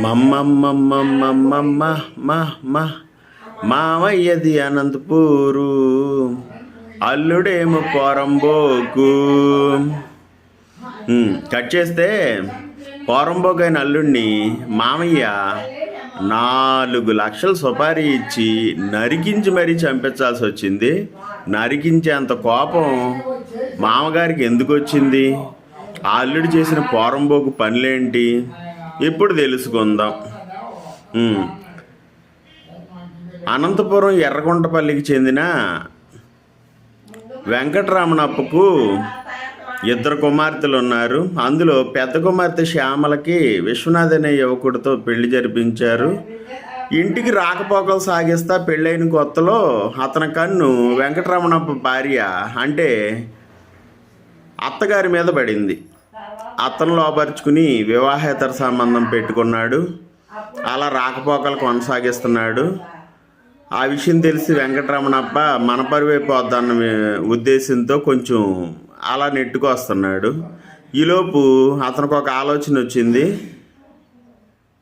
మమ్మమ్మమ్మమ్మమ్మ మామయ్యది Anantapur, అల్లుడేమో పోరంబోకు. Cut చేస్తే పోరంబోకు అయిన అల్లుడిని మామయ్య 4 లక్షలు సుపారీ ఇచ్చి నరికించి మరీ చంపించాల్సి వచ్చింది. నరికించేంత కోపం మామగారికి ఎందుకు వచ్చింది? ఆ అల్లుడు చేసిన పోరంబోకు పనులేంటి ఇప్పుడు తెలుసుకుందాం. అనంతపురం ఎర్రగుంటపల్లికి చెందిన వెంకటరమణప్పకు 2 కుమార్తెలు ఉన్నారు. అందులో పెద్ద కుమార్తె శ్యామలకి విశ్వనాథ్ అనే యువకుడితో పెళ్లి జరిపించారు. ఇంటికి రాకపోకలు సాగిస్తా పెళ్ళైన కొత్తలో అతని కన్ను వెంకటరమణప్ప భార్య అంటే అత్తగారి మీద పడింది. అత్తను లోపరుచుకుని వివాహేతర సంబంధం పెట్టుకున్నాడు. అలా రాకపోకలు కొనసాగిస్తున్నాడు. ఆ విషయం తెలిసి వెంకటరమణప్ప మన పరువే పోద్దన్న ఉద్దేశంతో కొంచెం అలా నెట్టుకు వస్తున్నాడు. ఈలోపు అతనికి ఒక ఆలోచన వచ్చింది.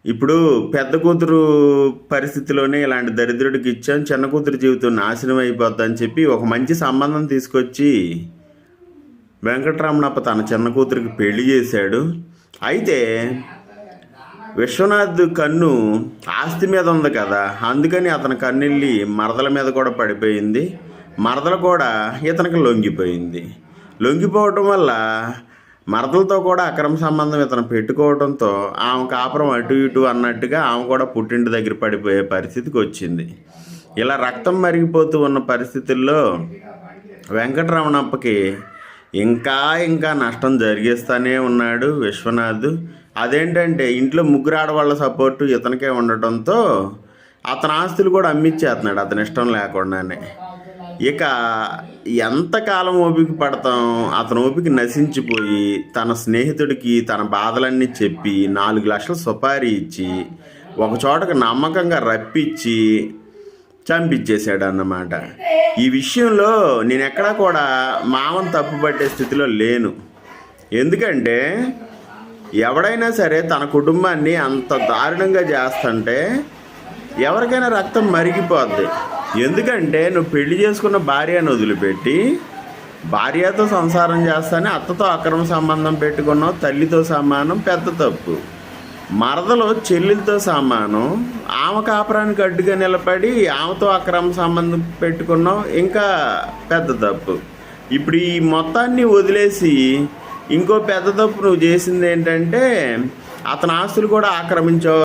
ఇప్పుడు పెద్ద కూతురు పరిస్థితిలోనే ఇలాంటి దరిద్రుడికి ఇచ్చాం, చిన్న కూతురు జీవితం నాశనం అయిపోద్దని చెప్పి ఒక మంచి సంబంధం తీసుకొచ్చి వెంకటరమణప్ప తన చిన్న కూతురికి పెళ్లి చేశాడు. అయితే విశ్వనాథ్ కన్ను ఆస్తి మీద ఉంది కదా, అందుకని అతని కన్నెళ్ళి మరదల మీద కూడా పడిపోయింది. మరదల కూడా ఇతనికి లొంగిపోయింది. లొంగిపోవటం వల్ల మరదలతో కూడా అక్రమ సంబంధం ఇతను పెట్టుకోవడంతో ఆమె కాపురం అటు ఇటు అన్నట్టుగా ఆమె కూడా పుట్టింటి దగ్గర పడిపోయే పరిస్థితికి వచ్చింది. ఇలా రక్తం మరిగిపోతూ ఉన్న పరిస్థితుల్లో వెంకటరమణప్పకి ఇంకా నష్టం జరిగిస్తూనే ఉన్నాడు విశ్వనాథ్. అదేంటంటే ఇంట్లో 3 ఆడవాళ్ళ సపోర్టు ఇతనికే ఉండటంతో అతని ఆస్తులు కూడా అమ్మిచ్చేస్తున్నాడు అతని ఇష్టం లేకుండానే. ఇక ఎంతకాలం ఓపిక పడతాం, అతని ఓపిక నశించిపోయి తన స్నేహితుడికి తన బాధలన్నీ చెప్పి 4 లక్షలు సుపారీ ఇచ్చి ఒక చోటకు నమ్మకంగా రప్పించి చంపించేశాడు అన్నమాట. ఈ విషయంలో నేను ఎక్కడా కూడా మామను తప్పుపట్టే స్థితిలో లేను. ఎందుకంటే ఎవడైనా సరే తన కుటుంబాన్ని అంత దారుణంగా చేస్తుంటే ఎవరికైనా రక్తం మరిగిపోద్ది. ఎందుకంటే నువ్వు పెళ్లి చేసుకున్న భార్యను వదిలిపెట్టి భార్యతో సంసారం చేస్తానే అత్తతో అక్రమ సంబంధం పెట్టుకున్నావు. తల్లితో సమానం, పెద్ద తప్పు. మరదలో చెల్లెలతో సమానం, ఆమె కాపురానికి అడ్డుగా నిలబడి ఆమెతో అక్రమ సంబంధం పెట్టుకున్నావు, ఇంకా పెద్ద తప్పు. ఇప్పుడు ఈ మొత్తాన్ని వదిలేసి ఇంకో పెద్ద తప్పు నువ్వు చేసింది ఏంటంటే అతని ఆస్తులు కూడా ఆక్రమించావు.